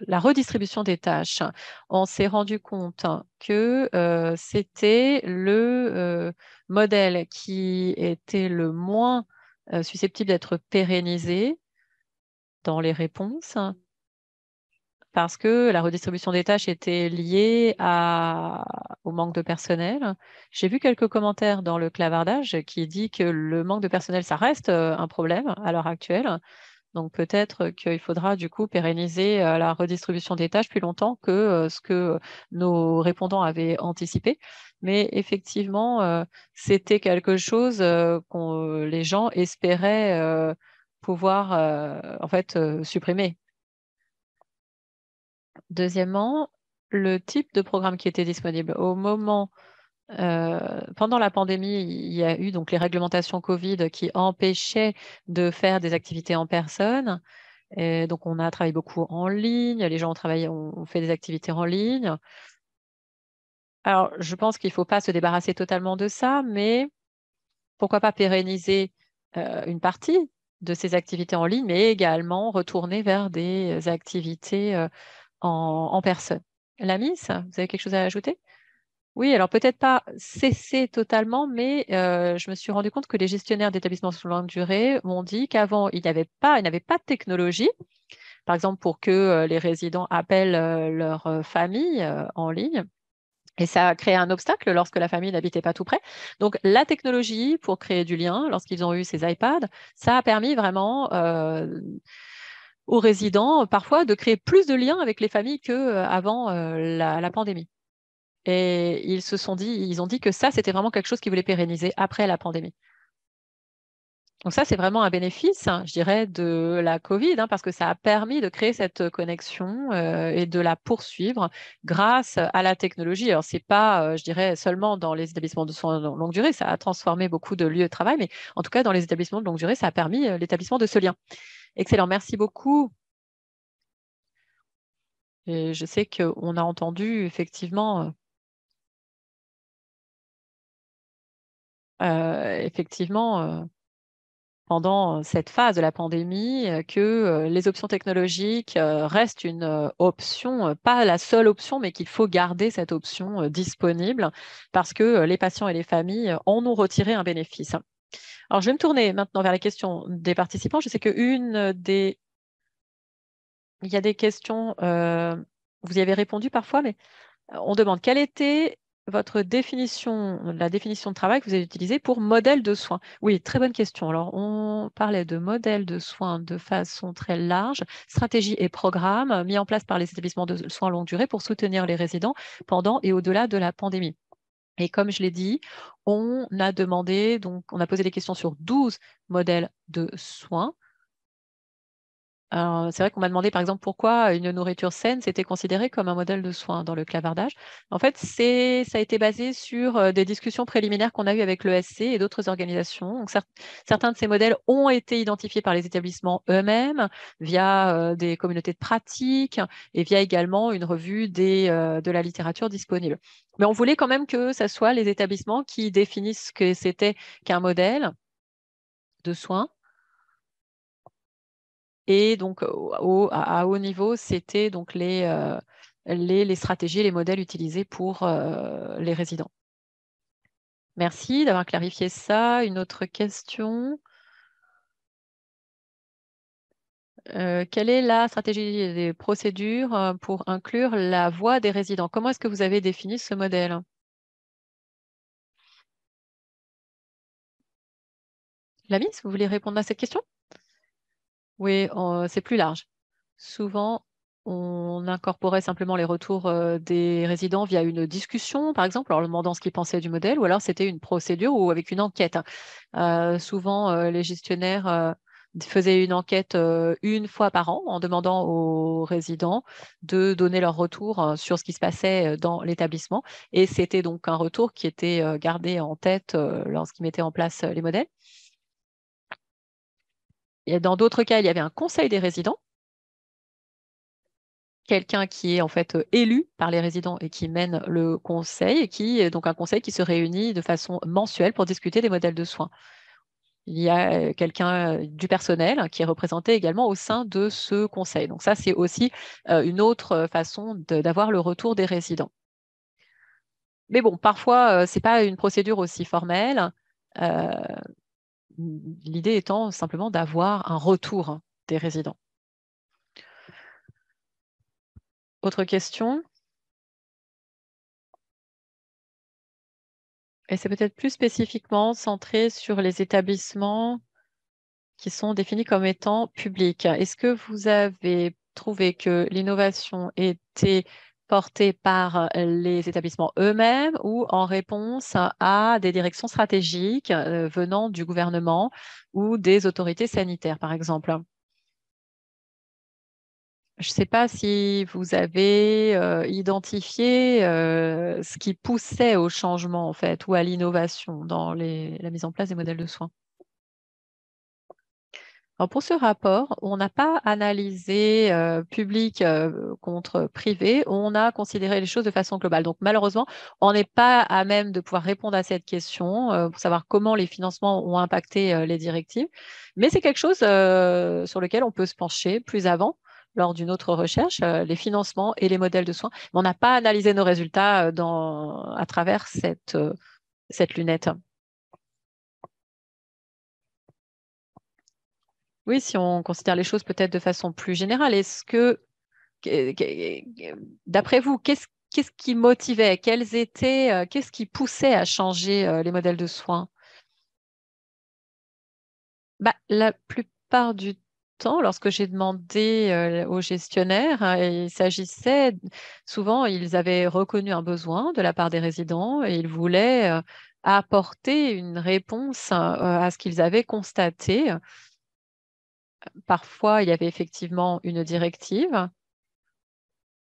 redistribution des tâches. On s'est rendu compte que c'était le modèle qui était le moins susceptible d'être pérennisé dans les réponses, parce que la redistribution des tâches était liée au manque de personnel. J'ai vu quelques commentaires dans le clavardage qui dit que le manque de personnel, ça reste un problème à l'heure actuelle. Donc peut-être qu'il faudra du coup pérenniser la redistribution des tâches plus longtemps que ce que nos répondants avaient anticipé. Mais effectivement, c'était quelque chose que les gens espéraient pouvoir en fait supprimer. Deuxièmement, le type de programme qui était disponible. Pendant la pandémie, il y a eu donc les réglementations Covid qui empêchaient de faire des activités en personne. Et donc, on a travaillé beaucoup en ligne. Les gens ont fait des activités en ligne. Alors, je pense qu'il ne faut pas se débarrasser totalement de ça, mais pourquoi pas pérenniser une partie de ces activités en ligne, mais également retourner vers des activités en personne. Lamis, vous avez quelque chose à ajouter? Oui, alors peut-être pas cesser totalement, mais je me suis rendu compte que les gestionnaires d'établissements sous longue durée m'ont dit qu'avant, ils n'avaient pas de technologie, par exemple pour que les résidents appellent leur famille en ligne. Et ça a créé un obstacle lorsque la famille n'habitait pas tout près. Donc, la technologie pour créer du lien, lorsqu'ils ont eu ces iPads, ça a permis vraiment aux résidents parfois de créer plus de liens avec les familles qu'avant la pandémie. Et ils ont dit que ça, c'était vraiment quelque chose qu'ils voulaient pérenniser après la pandémie. Donc ça, c'est vraiment un bénéfice, hein, je dirais, de la Covid, hein, parce que ça a permis de créer cette connexion et de la poursuivre grâce à la technologie. Alors, c'est pas, je dirais, seulement dans les établissements de soins de longue durée, ça a transformé beaucoup de lieux de travail, mais en tout cas, dans les établissements de longue durée, ça a permis l'établissement de ce lien. Excellent, merci beaucoup. Et je sais qu'on a entendu effectivement, pendant cette phase de la pandémie que les options technologiques restent une option, pas la seule option, mais qu'il faut garder cette option disponible parce que les patients et les familles en ont retiré un bénéfice. Alors, je vais me tourner maintenant vers les questions des participants. Je sais il y a des questions, vous y avez répondu parfois, mais on demande quelle était votre définition, la définition de travail que vous avez utilisée pour modèle de soins. Oui, très bonne question. Alors, on parlait de modèle de soins de façon très large, stratégie et programme mis en place par les établissements de soins longue durée pour soutenir les résidents pendant et au-delà de la pandémie. Et comme je l'ai dit, on a demandé, donc on a posé des questions sur 12 modèles de soins. C'est vrai qu'on m'a demandé, par exemple, pourquoi une nourriture saine, c'était considéré comme un modèle de soin dans le clavardage. En fait, ça a été basé sur des discussions préliminaires qu'on a eues avec l'ESC et d'autres organisations. Donc, certains de ces modèles ont été identifiés par les établissements eux-mêmes via des communautés de pratique et via également une revue de la littérature disponible. Mais on voulait quand même que ce soit les établissements qui définissent ce que c'était qu'un modèle de soins. Et donc, à haut niveau, c'était donc les stratégies, les modèles utilisés pour les résidents. Merci d'avoir clarifié ça. Une autre question. Quelle est la stratégie des procédures pour inclure la voix des résidents? Comment est-ce que vous avez défini ce modèle? Lamis, vous voulez répondre à cette question? Oui, c'est plus large. Souvent, on incorporait simplement les retours des résidents via une discussion, par exemple, en leur demandant ce qu'ils pensaient du modèle, ou alors c'était une procédure ou avec une enquête. Souvent, les gestionnaires faisaient une enquête une fois par an en demandant aux résidents de donner leur retour sur ce qui se passait dans l'établissement. Et c'était donc un retour qui était gardé en tête lorsqu'ils mettaient en place les modèles. Et dans d'autres cas, il y avait un conseil des résidents, quelqu'un qui est en fait élu par les résidents et qui mène le conseil, et qui est donc un conseil qui se réunit de façon mensuelle pour discuter des modèles de soins. Il y a quelqu'un du personnel qui est représenté également au sein de ce conseil. Donc ça, c'est aussi une autre façon d'avoir le retour des résidents. Mais bon, parfois, ce n'est pas une procédure aussi formelle. Euh, L'idée étant simplement d'avoir un retour des résidents. Autre question? Et c'est peut-être plus spécifiquement centré sur les établissements qui sont définis comme étant publics. Est-ce que vous avez trouvé que l'innovation était portée par les établissements eux-mêmes ou en réponse à des directions stratégiques venant du gouvernement ou des autorités sanitaires, par exemple? Je ne sais pas si vous avez identifié ce qui poussait au changement en fait ou à l'innovation dans la mise en place des modèles de soins. Alors pour ce rapport, on n'a pas analysé public contre privé, on a considéré les choses de façon globale. Donc malheureusement, on n'est pas à même de pouvoir répondre à cette question pour savoir comment les financements ont impacté les directives. Mais c'est quelque chose sur lequel on peut se pencher plus avant lors d'une autre recherche, les financements et les modèles de soins. Mais on n'a pas analysé nos résultats à travers cette lunette. Oui, si on considère les choses peut-être de façon plus générale, d'après vous, qu'est-ce qui motivait, qu'est-ce qui poussait à changer les modèles de soins? Bah, la plupart du important. Lorsque j'ai demandé aux gestionnaires, il s'agissait souvent, ils avaient reconnu un besoin de la part des résidents et ils voulaient apporter une réponse à ce qu'ils avaient constaté. Parfois, il y avait effectivement une directive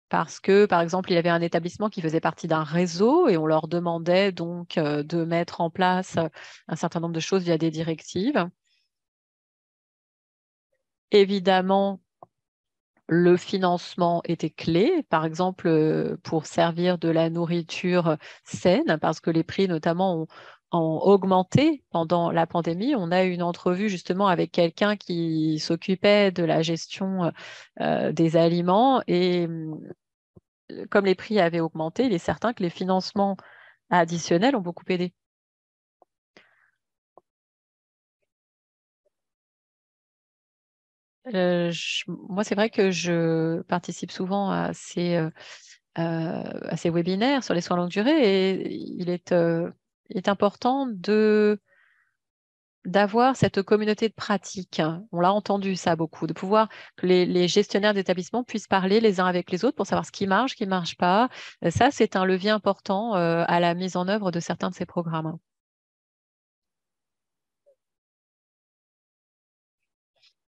parce que, par exemple, il y avait un établissement qui faisait partie d'un réseau et on leur demandait donc de mettre en place un certain nombre de choses via des directives. Évidemment, le financement était clé, par exemple pour servir de la nourriture saine, parce que les prix notamment ont augmenté pendant la pandémie. On a eu une entrevue justement avec quelqu'un qui s'occupait de la gestion des aliments et comme les prix avaient augmenté, il est certain que les financements additionnels ont beaucoup aidé. Moi, c'est vrai que je participe souvent à ces webinaires sur les soins longue durée et il est important d'avoir cette communauté de pratique. On l'a entendu ça beaucoup, de pouvoir que les gestionnaires d'établissements puissent parler les uns avec les autres pour savoir ce qui ne marche pas. Ça, c'est un levier important à la mise en œuvre de certains de ces programmes.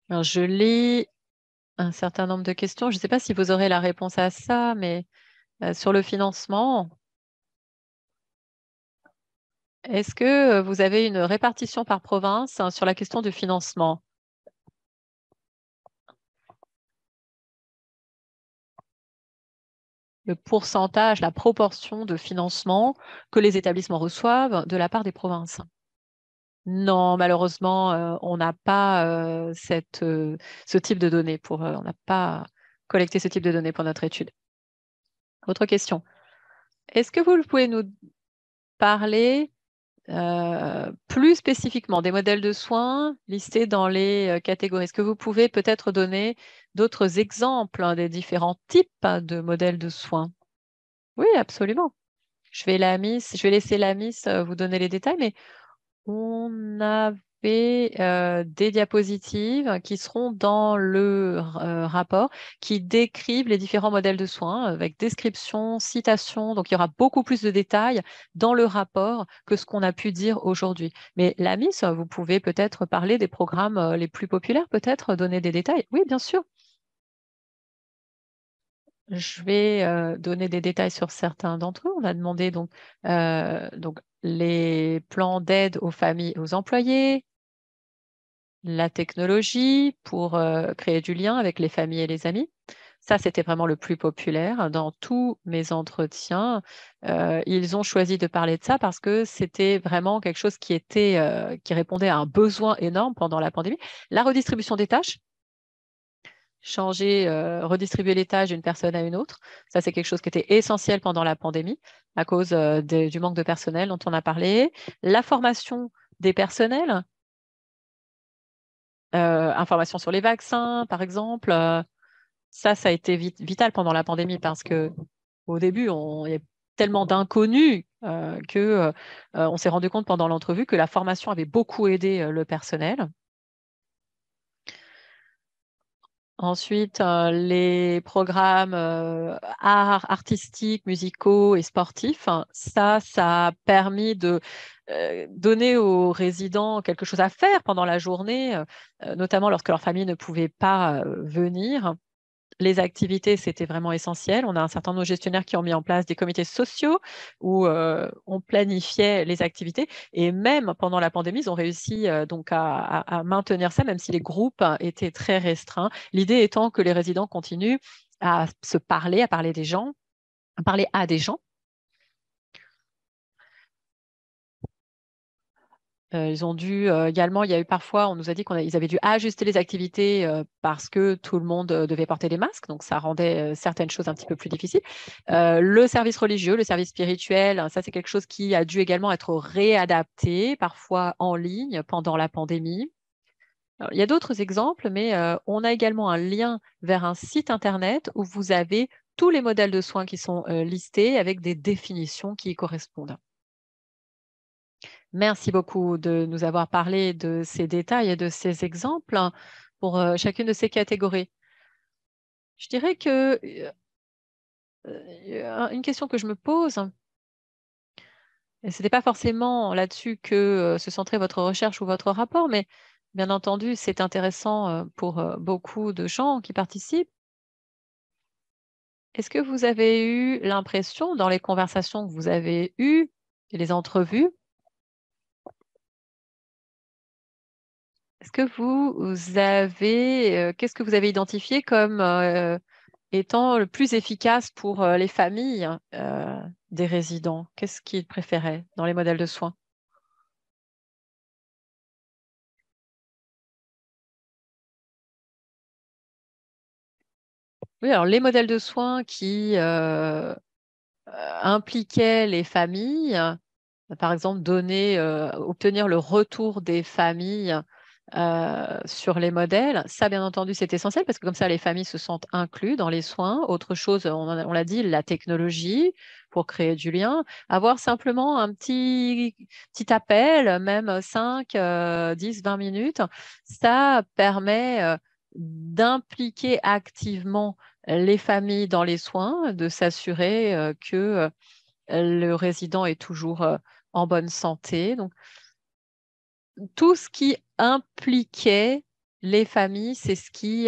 Alors, je lis un certain nombre de questions. Je ne sais pas si vous aurez la réponse à ça, mais sur le financement, est-ce que vous avez une répartition par province sur la question du financement? Le pourcentage, la proportion de financement que les établissements reçoivent de la part des provinces? Non, malheureusement, on n'a pas ce type de données on n'a pas collecté ce type de données pour notre étude. Autre question. Est-ce que vous pouvez nous parler plus spécifiquement des modèles de soins listés dans les catégories? Est-ce que vous pouvez peut-être donner d'autres exemples des différents types de modèles de soins? Oui, absolument. Je vais laisser la Miss vous donner les détails, mais on avait des diapositives qui seront dans le rapport qui décrivent les différents modèles de soins avec description, citation. Donc, il y aura beaucoup plus de détails dans le rapport que ce qu'on a pu dire aujourd'hui. Mais la Miss, vous pouvez peut-être parler des programmes les plus populaires, peut-être donner des détails. Oui, bien sûr. Je vais donner des détails sur certains d'entre eux. On a demandé donc les plans d'aide aux familles et aux employés, la technologie pour créer du lien avec les familles et les amis. Ça, c'était vraiment le plus populaire. Dans tous mes entretiens, ils ont choisi de parler de ça parce que c'était vraiment quelque chose qui répondait à un besoin énorme pendant la pandémie. La redistribution des tâches, redistribuer les tâches d'une personne à une autre. Ça, c'est quelque chose qui était essentiel pendant la pandémie à cause du manque de personnel dont on a parlé. La formation des personnels, information sur les vaccins, par exemple. Ça a été vital pendant la pandémie parce que au début, il y a tellement d'inconnus que on s'est rendu compte pendant l'entrevue que la formation avait beaucoup aidé le personnel. Ensuite, les programmes artistiques, musicaux et sportifs, hein, ça a permis de donner aux résidents quelque chose à faire pendant la journée, notamment lorsque leur famille ne pouvait pas venir. Les activités, c'était vraiment essentiel. On a un certain nombre de gestionnaires qui ont mis en place des comités sociaux où on planifiait les activités. Et même pendant la pandémie, ils ont réussi donc à maintenir ça, même si les groupes étaient très restreints. L'idée étant que les résidents continuent à se parler, à parler des gens, à parler à des gens. Ils ont dû également, il y a eu parfois, on nous a dit qu'ils avaient dû ajuster les activités parce que tout le monde devait porter des masques, donc ça rendait certaines choses un petit peu plus difficiles. Le service religieux, le service spirituel, hein, ça c'est quelque chose qui a dû également être réadapté, parfois en ligne pendant la pandémie. Alors, il y a d'autres exemples, mais on a également un lien vers un site internet où vous avez tous les modèles de soins qui sont listés avec des définitions qui y correspondent. Merci beaucoup de nous avoir parlé de ces détails et de ces exemples pour chacune de ces catégories. Je dirais que une question que je me pose, et ce n'était pas forcément là-dessus que se centrait votre recherche ou votre rapport, mais bien entendu, c'est intéressant pour beaucoup de gens qui participent. Est-ce que vous avez eu l'impression, dans les conversations que vous avez eues et les entrevues, est-ce que vous avez, qu'est-ce que vous avez identifié comme étant le plus efficace pour les familles des résidents? Qu'est-ce qu'ils préféraient dans les modèles de soins? Oui, alors les modèles de soins qui impliquaient les familles, par exemple, obtenir le retour des familles sur les modèles. Ça, bien entendu, c'est essentiel parce que comme ça, les familles se sentent inclus dans les soins. Autre chose, on l'a dit, la technologie pour créer du lien. Avoir simplement un petit appel, même 5, 10, 20 minutes, ça permet d'impliquer activement les familles dans les soins, de s'assurer que le résident est toujours en bonne santé. Donc, tout ce qui impliquait les familles, c'est ce qui,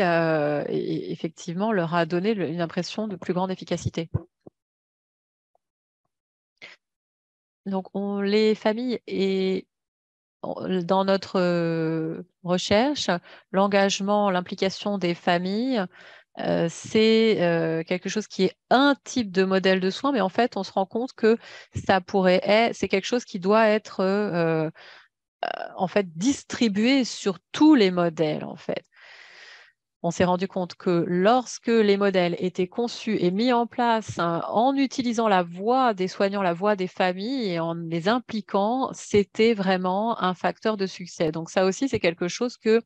effectivement, leur a donné une impression de plus grande efficacité. Donc, les familles et dans notre recherche, l'engagement, l'implication des familles, c'est quelque chose qui est un type de modèle de soins, mais en fait, on se rend compte que c'est quelque chose qui doit être en fait distribué sur tous les modèles, en fait. On s'est rendu compte que lorsque les modèles étaient conçus et mis en place en utilisant la voix des soignants, la voix des familles et en les impliquant, c'était vraiment un facteur de succès. Donc ça aussi, c'est quelque chose que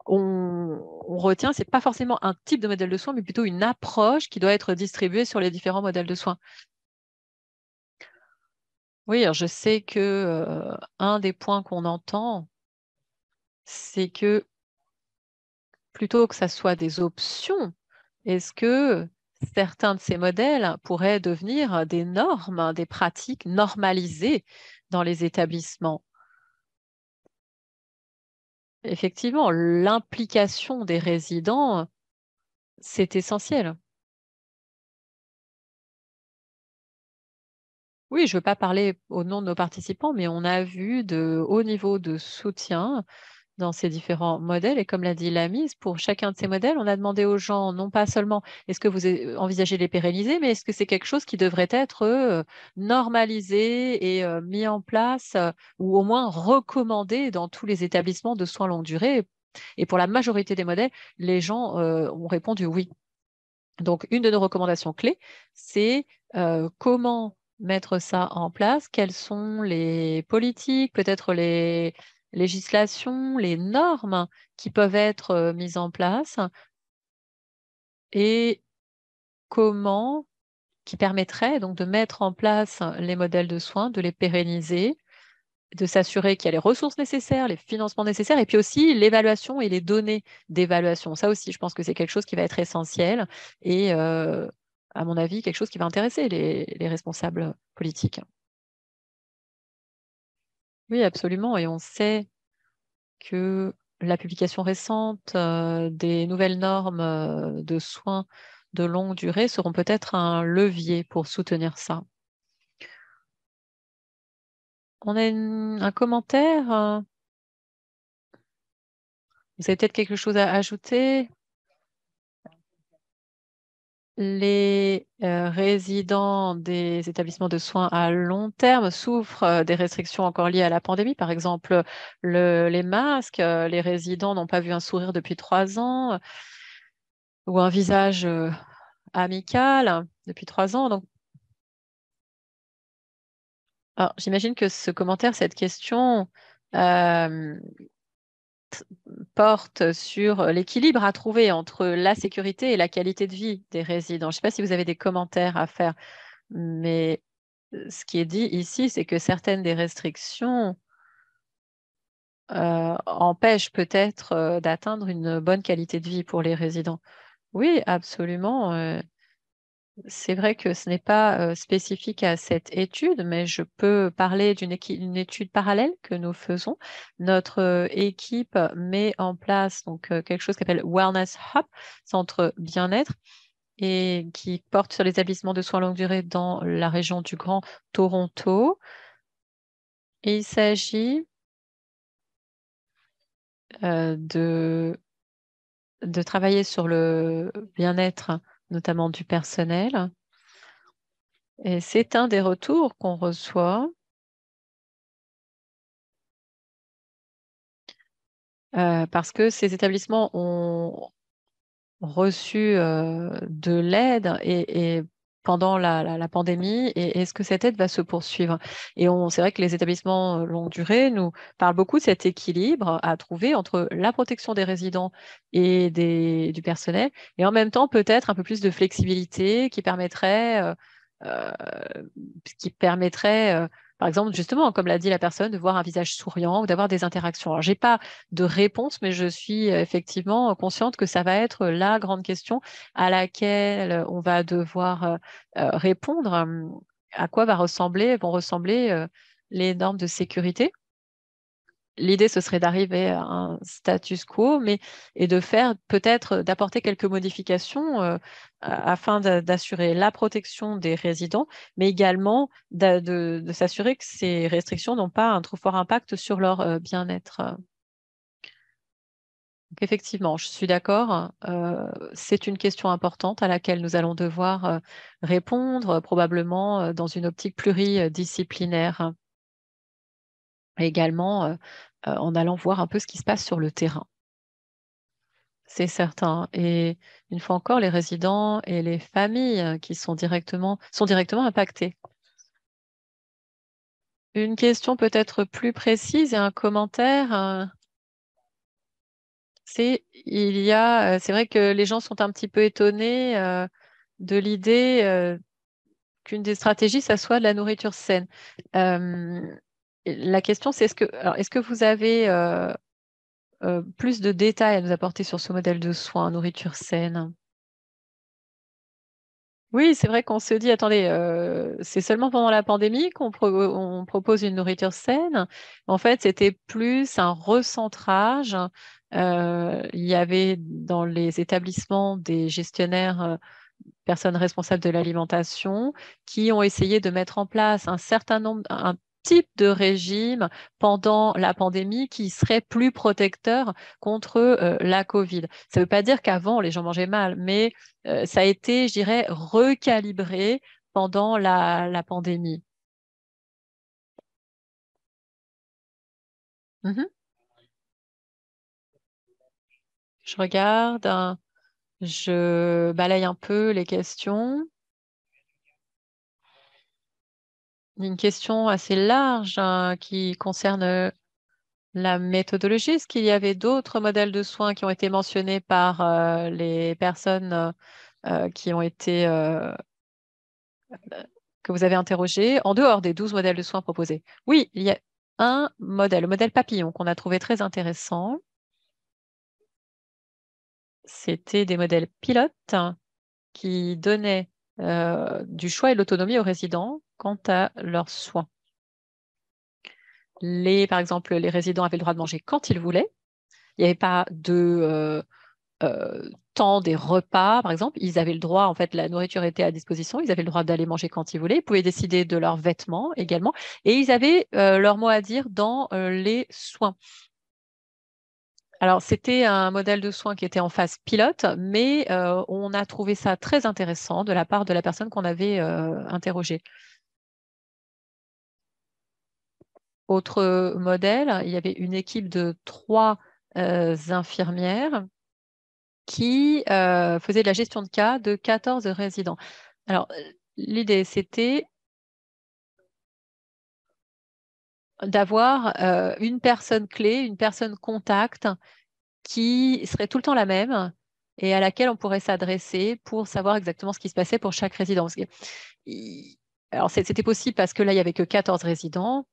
on retient. C'est pas forcément un type de modèle de soins, mais plutôt une approche qui doit être distribuée sur les différents modèles de soins. Oui, alors je sais que un des points qu'on entend, c'est que plutôt que ça soit des options, est-ce que certains de ces modèles pourraient devenir des normes, des pratiques normalisées dans les établissements? Effectivement, l'implication des résidents, c'est essentiel. Oui, je ne veux pas parler au nom de nos participants, mais on a vu de hauts niveaux de soutien dans ces différents modèles. Et comme l'a dit Lamise, pour chacun de ces modèles, on a demandé aux gens non pas seulement est-ce que vous envisagez de les pérenniser, mais est-ce que c'est quelque chose qui devrait être normalisé et mis en place ou au moins recommandé dans tous les établissements de soins longue durée. Et pour la majorité des modèles, les gens ont répondu oui. Donc, une de nos recommandations clés, c'est comment mettre ça en place, quelles sont les politiques, peut-être les législations, les normes qui peuvent être mises en place et comment qui permettraient donc de mettre en place les modèles de soins, de les pérenniser, de s'assurer qu'il y a les ressources nécessaires, les financements nécessaires, et puis aussi l'évaluation et les données d'évaluation. Ça aussi, je pense que c'est quelque chose qui va être essentiel et, à mon avis, quelque chose qui va intéresser les responsables politiques. Oui, absolument. Et on sait que la publication récente des nouvelles normes de soins de longue durée seront peut-être un levier pour soutenir ça. On a un commentaire. Vous avez peut-être quelque chose à ajouter? Les résidents des établissements de soins à long terme souffrent des restrictions encore liées à la pandémie. Par exemple, les masques, les résidents n'ont pas vu un sourire depuis 3 ans ou un visage amical depuis 3 ans. Donc, alors, j'imagine que ce commentaire, cette question euh, porte sur l'équilibre à trouver entre la sécurité et la qualité de vie des résidents. Je ne sais pas si vous avez des commentaires à faire, mais ce qui est dit ici, c'est que certaines des restrictions empêche peut-être d'atteindre une bonne qualité de vie pour les résidents. Oui, absolument. C'est vrai que ce n'est pas spécifique à cette étude, mais je peux parler d'une étude parallèle que nous faisons. Notre équipe met en place donc quelque chose qui s'appelle Wellness Hub, centre bien-être, et qui porte sur les établissements de soins longue durée dans la région du Grand Toronto. Et il s'agit de travailler sur le bien-être, notamment du personnel. Et c'est un des retours qu'on reçoit parce que ces établissements ont reçu de l'aide et pendant la pandémie, et est-ce que cette aide va se poursuivre? Et c'est vrai que les établissements longue durée nous parlent beaucoup de cet équilibre à trouver entre la protection des résidents et du personnel, et en même temps peut-être un peu plus de flexibilité euh, qui permettrait par exemple, justement, comme l'a dit la personne, de voir un visage souriant ou d'avoir des interactions. Alors, j'ai pas de réponse, mais je suis effectivement consciente que ça va être la grande question à laquelle on va devoir répondre. À quoi vont ressembler les normes de sécurité? L'idée, ce serait d'arriver à un status quo, et de faire peut-être d'apporter quelques modifications afin d'assurer la protection des résidents, mais également de s'assurer que ces restrictions n'ont pas un trop fort impact sur leur bien-être. Donc, effectivement, je suis d'accord. C'est une question importante à laquelle nous allons devoir répondre, probablement dans une optique pluridisciplinaire, et également en allant voir un peu ce qui se passe sur le terrain. C'est certain. Et une fois encore, les résidents et les familles qui sont directement impactés. Une question peut-être plus précise et un commentaire, c'est vrai que les gens sont un petit peu étonnés de l'idée qu'une des stratégies, ça soit de la nourriture saine. Euh, la question, c'est est-ce que vous avez plus de détails à nous apporter sur ce modèle de soins, nourriture saine? Oui, c'est vrai qu'on se dit, attendez, c'est seulement pendant la pandémie on propose une nourriture saine. En fait, c'était plus un recentrage. Il y avait dans les établissements des gestionnaires, personnes responsables de l'alimentation, qui ont essayé de mettre en place un type de régime pendant la pandémie qui serait plus protecteur contre la Covid. Ça ne veut pas dire qu'avant, les gens mangeaient mal, mais ça a été, je dirais, recalibré pendant la pandémie. Mhm. Je regarde, je balaye un peu les questions. Une question assez large qui concerne la méthodologie. Est-ce qu'il y avait d'autres modèles de soins qui ont été mentionnés par les personnes qui ont été que vous avez interrogées en dehors des 12 modèles de soins proposés? Oui, il y a un modèle, le modèle papillon, qu'on a trouvé très intéressant. C'était des modèles pilotes qui donnaient du choix et de l'autonomie aux résidents quant à leurs soins. Par exemple, les résidents avaient le droit de manger quand ils voulaient. Il n'y avait pas de temps des repas, par exemple. Ils avaient le droit, en fait, la nourriture était à disposition. Ils avaient le droit d'aller manger quand ils voulaient. Ils pouvaient décider de leurs vêtements également. Et ils avaient leur mot à dire dans les soins. Alors, c'était un modèle de soins qui était en phase pilote, mais on a trouvé ça très intéressant de la part de la personne qu'on avait interrogée. Autre modèle, il y avait une équipe de 3 infirmières qui faisait de la gestion de cas de 14 résidents. Alors, l'idée, c'était d'avoir une personne clé, une personne contact qui serait tout le temps la même et à laquelle on pourrait s'adresser pour savoir exactement ce qui se passait pour chaque résident. Alors, c'était possible parce que là, il n'y avait que 14 résidents.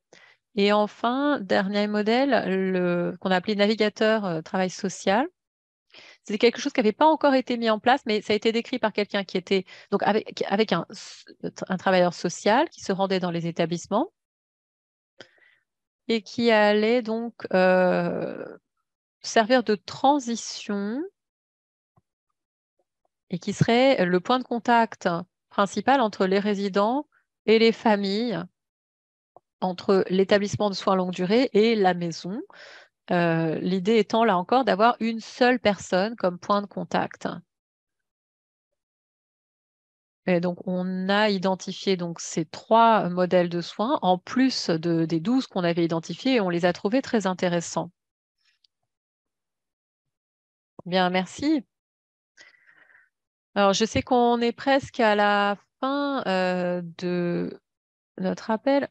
Et enfin, dernier modèle, qu'on a appelé navigateur travail social. C'est quelque chose qui n'avait pas encore été mis en place, mais ça a été décrit par quelqu'un qui était donc avec un travailleur social qui se rendait dans les établissements et qui allait donc servir de transition et qui serait le point de contact principal entre les résidents et les familles, entre l'établissement de soins longue durée et la maison. L'idée étant là encore d'avoir une seule personne comme point de contact. Et donc, on a identifié donc, ces 3 modèles de soins en plus des 12 qu'on avait identifiés et on les a trouvés très intéressants. Bien, merci. Alors, je sais qu'on est presque à la fin de notre appel.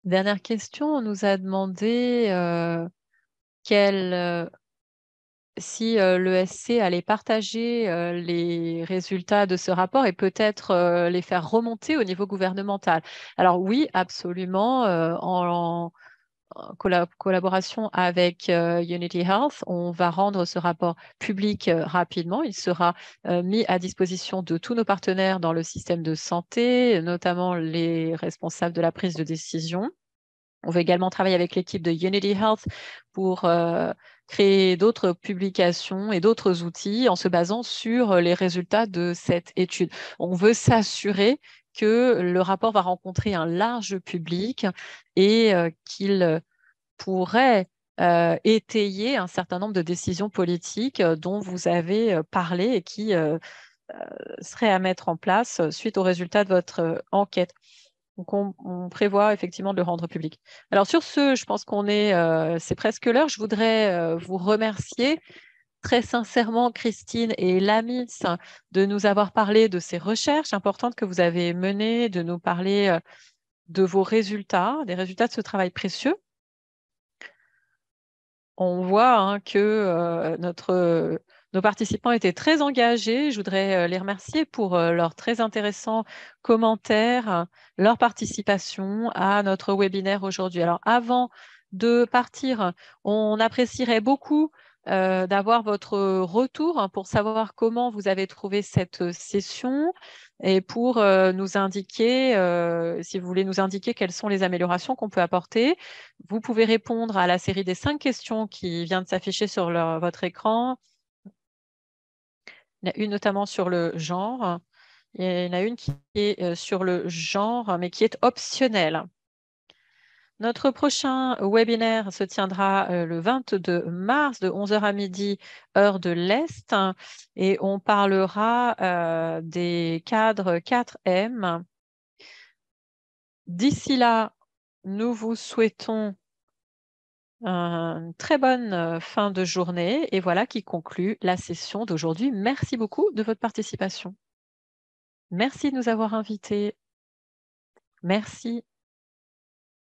Dernière question, on nous a demandé si l'ESC allait partager les résultats de ce rapport et peut-être les faire remonter au niveau gouvernemental. Alors oui, absolument, en collaboration avec Unity Health, on va rendre ce rapport public rapidement. Il sera mis à disposition de tous nos partenaires dans le système de santé, notamment les responsables de la prise de décision. On va également travailler avec l'équipe de Unity Health pour créer d'autres publications et d'autres outils en se basant sur les résultats de cette étude. On veut s'assurer que le rapport va rencontrer un large public et qu'il pourrait étayer un certain nombre de décisions politiques dont vous avez parlé et qui seraient à mettre en place suite aux résultats de votre enquête. Donc, on prévoit effectivement de le rendre public. Alors, sur ce, je pense c'est presque l'heure. Je voudrais vous remercier très sincèrement, Christine et Lamis, de nous avoir parlé de ces recherches importantes que vous avez menées, de nous parler de vos résultats, des résultats de ce travail précieux. On voit que nos participants étaient très engagés. Je voudrais les remercier pour leurs très intéressants commentaires, leur participation à notre webinaire aujourd'hui. Alors, avant de partir, on apprécierait beaucoup d'avoir votre retour pour savoir comment vous avez trouvé cette session et pour nous indiquer, si vous voulez nous indiquer quelles sont les améliorations qu'on peut apporter. Vous pouvez répondre à la série des 5 questions qui vient de s'afficher sur votre écran. Il y en a une notamment sur le genre. Et il y en a une qui est sur le genre, mais qui est optionnelle. Notre prochain webinaire se tiendra le 22 mars de 11h à midi, heure de l'Est, et on parlera des cadres 4M. D'ici là, nous vous souhaitons une très bonne fin de journée et voilà qui conclut la session d'aujourd'hui. Merci beaucoup de votre participation. Merci de nous avoir invités. Merci.